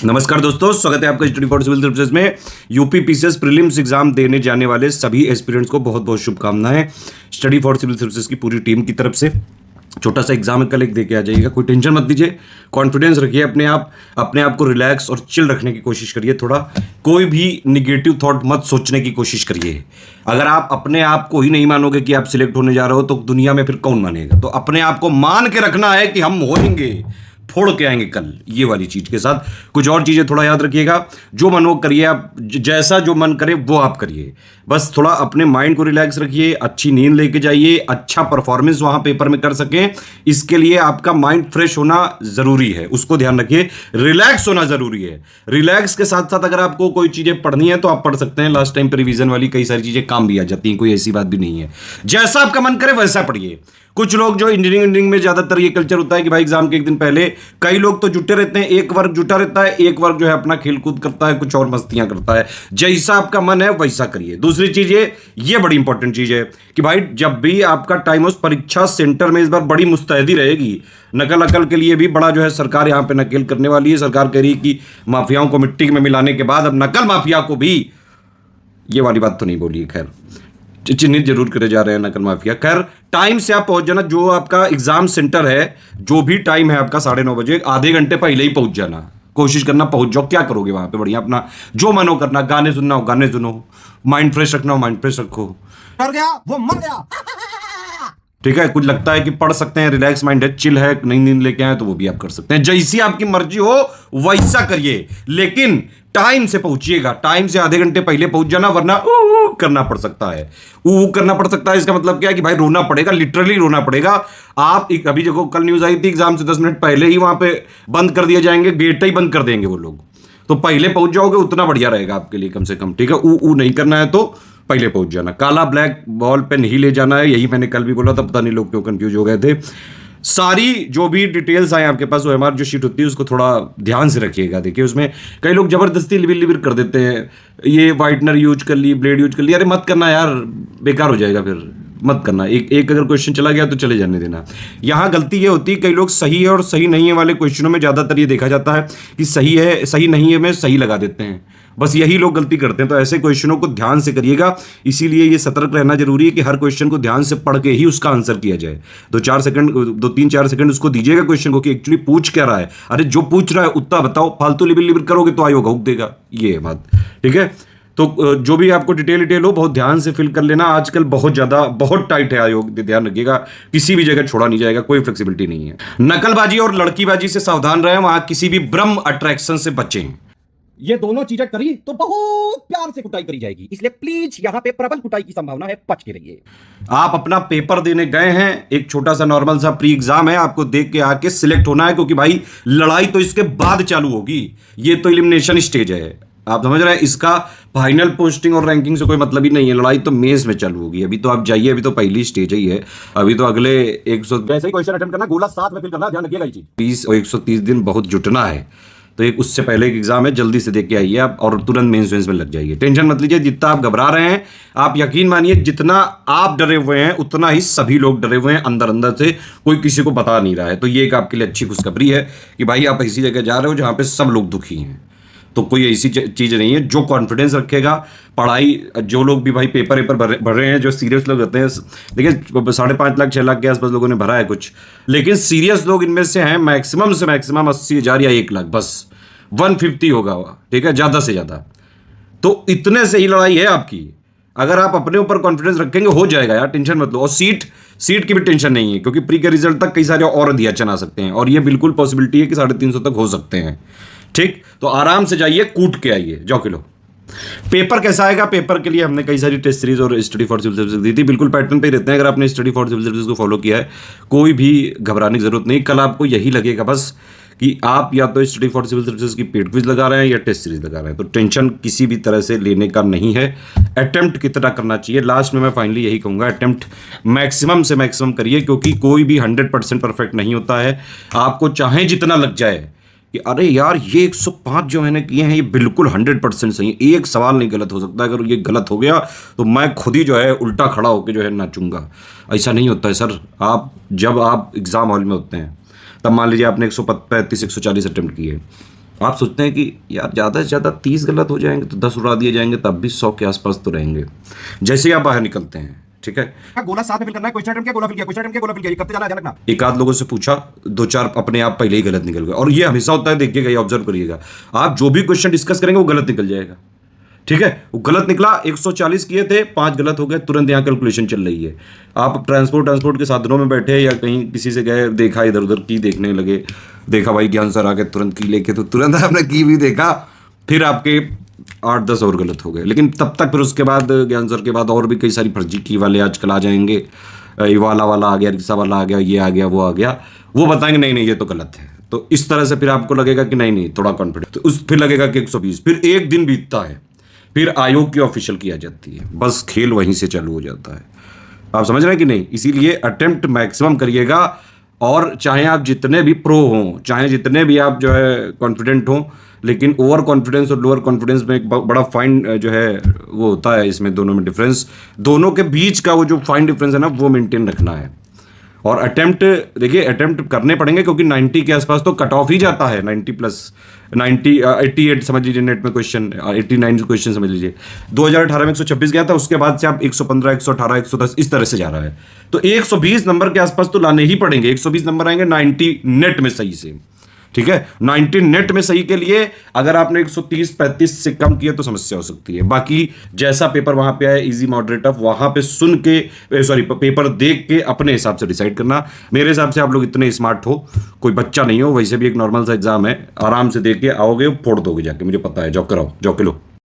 नमस्कार दोस्तों, स्वागत है आपका स्टडी फॉर सिविल सर्विसेज में। यूपी पीसीएस प्रीलिम्स एग्जाम देने जाने वाले सभी एस्पिरेंट्स को बहुत बहुत शुभकामनाएं। स्टडी फॉर सिविल सर्विसेज की पूरी टीम की तरफ से छोटा सा एग्जाम है, कल एक दे के आ जाइएगा। कोई टेंशन मत लीजिए, कॉन्फिडेंस रखिए, अपने आप को रिलैक्स और चिल रखने की कोशिश करिए। थोड़ा कोई भी निगेटिव थॉट मत सोचने की कोशिश करिए। अगर आप अपने आप को ही नहीं मानोगे कि आप सिलेक्ट होने जा रहे हो तो दुनिया में फिर कौन मानेगा। तो अपने आप को मान के रखना है कि हम होंगे, फोड़ के आएंगे कल, ये वाली चीज के साथ। कुछ और चीजें थोड़ा याद रखिएगा, जो मन वो करिए, आप जैसा जो मन करे वो आप करिए। बस थोड़ा अपने माइंड को रिलैक्स रखिए, अच्छी नींद लेके जाइए, अच्छा परफॉर्मेंस वहां पेपर में कर सकें। इसके लिए आपका माइंड फ्रेश होना जरूरी है, उसको ध्यान रखिए। रिलैक्स होना जरूरी है। रिलैक्स के साथ साथ अगर आपको कोई चीजें पढ़नी है तो आप पढ़ सकते हैं। लास्ट टाइम पे रिवीजन वाली कई सारी चीजें काम भी आ जाती हैं, कोई ऐसी बात भी नहीं है। जैसा आपका मन करे वैसा पढ़िए। कुछ लोग जो इंजीनियरिंग में ज्यादातर ये कल्चर होता है कि भाई एग्जाम के एक दिन पहले कई लोग तो जुटे रहते हैं, एक वर्ग जुटा रहता है, एक वर्ग जो है अपना खेल कूद करता है, कुछ और मस्तियां करता है। जैसा आपका मन है वैसा करिए। दूसरी चीज ये बड़ी इंपॉर्टेंट चीज है कि भाई जब भी आपका टाइम हो, परीक्षा सेंटर में इस बार बड़ी मुस्तैदी रहेगी। नकल अकल के लिए भी बड़ा जो है सरकार यहाँ पे नकेल करने वाली है। सरकार कह रही है कि माफियाओं को मिट्टी में मिलाने के बाद अब नकल माफिया को भी, ये वाली बात तो नहीं बोली, खैर चिन्हित जरूर करे जा रहे हैं नकल माफिया। खैर टाइम से आप पहुंच जाना। जो आपका एग्जाम सेंटर है, जो भी टाइम है आपका 9:30 बजे, आधे घंटे पहले ही पहुंच जाना। कोशिश करना पहुंच जाओ। क्या करोगे वहां पे? बढ़िया अपना जो मन हो करना। गाने सुनना हो गाने सुनो, माइंड फ्रेश रखना हो माइंड फ्रेश रखो। कर गया वो मर गया। ठीक है, कुछ लगता है कि पढ़ सकते हैं, रिलैक्स माइंड है, चिल है, नई नींद लेके आए तो वो भी आप कर सकते हैं। जैसी आपकी मर्जी हो वैसा करिए, लेकिन टाइम से पहुंचिएगा। टाइम से आधे घंटे पहले पहुंच जाना, वरना करना पड़ सकता है। करना पड़ सकता है, इसका मतलब क्या है कि भाई रोना पड़ेगा, लिटरली रोना पड़ेगा। आप अभी देखो, कल न्यूज आई थी एग्जाम से 10 मिनट पहले ही वहां पे बंद कर दिए जाएंगे, गेट ही बंद कर देंगे वो लोग। तो पहले पहुंच जाओगे उतना बढ़िया रहेगा आपके लिए, कम से कम। ठीक है, नहीं करना है तो पहले पहुंच जाना। काला ब्लैक बॉल पे नहीं ले जाना है, यही मैंने कल भी बोला था। पता नहीं लोग क्यों कंफ्यूज हो गए थे। सारी जो भी डिटेल्स आए आपके पास, वो एमआर जो शीट होती है उसको थोड़ा ध्यान से रखिएगा। देखिए उसमें कई लोग जबरदस्ती लिबिर कर देते हैं, ये वाइटनर यूज कर ली, ब्लेड यूज कर ली। अरे मत करना यार, बेकार हो जाएगा, फिर मत करना। एक अगर क्वेश्चन चला गया तो चले जाने देना। यहाँ गलती ये होती है, कई लोग सही है और सही नहीं है वाले क्वेश्चनों में ज्यादातर ये देखा जाता है कि सही है सही नहीं है में सही लगा देते हैं। बस यही लोग गलती करते हैं। तो ऐसे क्वेश्चनों को ध्यान से करिएगा। इसीलिए ये सतर्क रहना जरूरी है कि हर क्वेश्चन को ध्यान से पढ़ के ही उसका आंसर किया जाए। 2-3-4 सेकंड उसको दीजिएगा क्वेश्चन को कि एक्चुअली पूछ क्या रहा है। अरे जो पूछ रहा है उतना बताओ, फालतू लिबिर करोगे तो आयोग हुक देगा। ये बात ठीक है। तो जो भी आपको डिटेल हो बहुत ध्यान से फिल कर लेना। आजकल बहुत टाइट है आयोग, ध्यान रखिएगा। किसी भी जगह छोड़ा नहीं जाएगा, कोई फ्लेक्सिबिलिटी नहीं है। नकलबाजी और लड़कीबाजी से सावधान रहें। वहां किसी भी ब्रह्म अट्रैक्शन से बचें। ये दोनों चीजें करी तो बहुत प्यार से कुटाई करी जाएगी, इसलिए प्लीज यहां पे प्रबल कुटाई की संभावना है, बच के रहिए। आप अपना पेपर देने गए हैं, एक छोटा सा नॉर्मल सा प्री एग्जाम है, आपको देख के आके सिलेक्ट होना है, क्योंकि भाई लड़ाई तो इसके बाद चालू होगी। ये तो एलिमिनेशन स्टेज है, आप समझ रहे हैं। इसका फाइनल पोस्टिंग और रैंकिंग से कोई मतलब ही नहीं है। लड़ाई तो मेंस में चालू होगी। अभी तो आप जाइए, अभी तो पहली स्टेज ही है। अभी तो अगले 100 वैसे ही क्वेश्चन अटेम्प्ट करना, गोला 7 में फिल करना, ध्यान रखिएगा ये चीज। 20 और 130 दिन बहुत जुटना है। तो एक उससे पहले एक एग्जाम है, जल्दी से देख के आइए आप और तुरंत मेंस में लग जाइए। टेंशन मत लीजिए। जितना आप घबरा रहे हैं, आप यकीन मानिए जितना आप डरे हुए हैं उतना ही सभी लोग डरे हुए हैं अंदर अंदर से। कोई किसी को बता नहीं रहा है। तो ये एक आपके लिए अच्छी खुशखबरी है कि भाई आप ऐसी जगह जा रहे हो जहां पे सब लोग दुखी हैं। तो कोई ऐसी चीज नहीं है। जो कॉन्फिडेंस रखेगा, पढ़ाई, जो लोग भी भाई पेपर भर रहे हैं, जो सीरियस लोग रहते हैं, देखिए 5.5 लाख 6 लाख के आसपास लोगों ने भरा है कुछ, लेकिन सीरियस लोग इनमें से हैं मैक्सिमम से मैक्सिमम 80,000 या 1 लाख, बस 150 होगा वह। ठीक है, ज्यादा से ज्यादा। तो इतने से ही लड़ाई है आपकी। अगर आप अपने ऊपर कॉन्फिडेंस रखेंगे हो जाएगा यार, टेंशन मत लो। और सीट की भी टेंशन नहीं है, क्योंकि प्री के रिजल्ट तक कई सारे और अध्ययन आ सकते हैं, और ये बिल्कुल पॉसिबिलिटी है कि 350 तक हो सकते हैं। ठीक, तो आराम से जाइए, कूट के आइए, जाओ किलो। पेपर कैसा आएगा? पेपर के लिए हमने कई सारी टेस्ट सीरीज और स्टडी फॉर सिविल सर्विसेज दी थी। बिल्कुल पैटर्न पे ही रहते हैं। अगर आपने स्टडी फॉर सिविल सर्विसेज को फॉलो किया है, कोई भी घबराने की जरूरत नहीं। कल आपको यही लगेगा बस कि आप या तो स्टडी फॉर सिविल सर्विसेज की पेड क्विज लगा रहे हैं या टेस्ट सीरीज लगा रहे हैं। तो टेंशन किसी भी तरह से लेने का नहीं है। अटेम्प्ट कितना करना चाहिए, लास्ट में मैं फाइनली यही कहूँगा, अटेम्प्ट मैक्सिमम से मैक्सिमम करिए, क्योंकि कोई भी 100% परफेक्ट नहीं होता है। आपको चाहे जितना लग जाए कि अरे यार ये 105 जो मैंने किए हैं ये बिल्कुल 100% सही है, एक सवाल नहीं गलत हो सकता, अगर ये गलत हो गया तो मैं खुद ही जो है उल्टा खड़ा होकर जो है नाचूंगा। ऐसा नहीं होता है सर। जब आप एग्ज़ाम हॉल में होते हैं, तब मान लीजिए आपने 135 140 अटेम्प्ट किए, आप सोचते हैं कि यार ज़्यादा से ज़्यादा 30 गलत हो जाएंगे तो 10 उड़ा दिए जाएंगे, तब भी 100 के आसपास तो रहेंगे जैसे ही आप बाहर निकलते हैं। ठीक है, गोला साथ में फिल करना है, क्वेश्चन अटेम्प्ट किया गोला फिल किया, क्वेश्चन अटेम्प्ट किया गोला फिल किया, ये करते जाना है, ध्यान रखना। एक आध लोगों से पूछा, 2-4 अपने आप पहले ही गलत निकल गए। और ये हमेशा होता है, देखिएगा, ये ऑब्जर्व करिएगा, आप जो भी क्वेश्चन डिस्कस करेंगे वो गलत निकल जाएगा। ठीक है, वो गलत निकला, 140 किए थे, 5 गलत हो गए, तुरंत यहाँ कैलकुलेशन चल रही है। आप ट्रांसपोर्ट के साधनों में बैठे या कहीं किसी से गए, देखा इधर उधर की देखने लगे, देखा भाई कि आंसर आ गया, तुरंत की लेके, तो तुरंत आपने की भी देखा, फिर आपके 8-10 और गलत हो गए। लेकिन तब तक फिर उसके बाद ज्ञान सर के बाद और भी कई सारी फर्जी की वाले आजकल आ जाएंगे, ये वाला आ गया, रिक्शा वाला आ गया, ये आ गया, वो आ गया, वो बताएंगे नहीं नहीं ये तो गलत है। तो इस तरह से फिर आपको लगेगा कि नहीं नहीं थोड़ा कॉन्फिडेंस, तो उस फिर लगेगा कि 120, फिर एक दिन बीतता है, फिर आयोग की ऑफिशियल की आ जाती है, बस खेल वहीं से चालू हो जाता है। आप समझ रहे हैं कि नहीं? इसीलिए अटेम्प्ट मैक्सिमम करिएगा, और चाहे आप जितने भी प्रो हों, चाहे जितने भी आप जो है कॉन्फिडेंट हों, लेकिन ओवर कॉन्फिडेंस और लोअर कॉन्फिडेंस में एक बड़ा फाइन जो है वो होता है, इसमें दोनों में डिफरेंस, दोनों के बीच का वो जो फाइन डिफरेंस है ना, वो मेंटेन रखना है। और अटेम्प्ट देखिए, अटेम्प्ट करने पड़ेंगे क्योंकि 90 के आसपास तो कट ऑफ ही जाता है, 90 प्लस 90 88 समझ लीजिए, नेट में क्वेश्चन 89 क्वेश्चन समझ लीजिए। 2018 में 126 गया था, उसके बाद से आप 115, 118, 110 इस तरह से जा रहा है, तो 120 नंबर के आसपास तो लाने ही पड़ेंगे। 120 नंबर आएंगे 90 नेट में सही से। ठीक है, 90 नेट में सही के लिए अगर आपने 130-35 से कम किया तो समस्या हो सकती है। बाकी जैसा पेपर वहां पे आया, इजी मॉडरेट टफ, वहां पे सुन के सॉरी पेपर देख के अपने हिसाब से डिसाइड करना। मेरे हिसाब से आप लोग इतने स्मार्ट हो, कोई बच्चा नहीं हो, वैसे भी एक नॉर्मल सा एग्जाम है, आराम से देख के आओगे, फोड़ दोगे जाके, मुझे पता है। जॉब कराओ, जॉब के लो।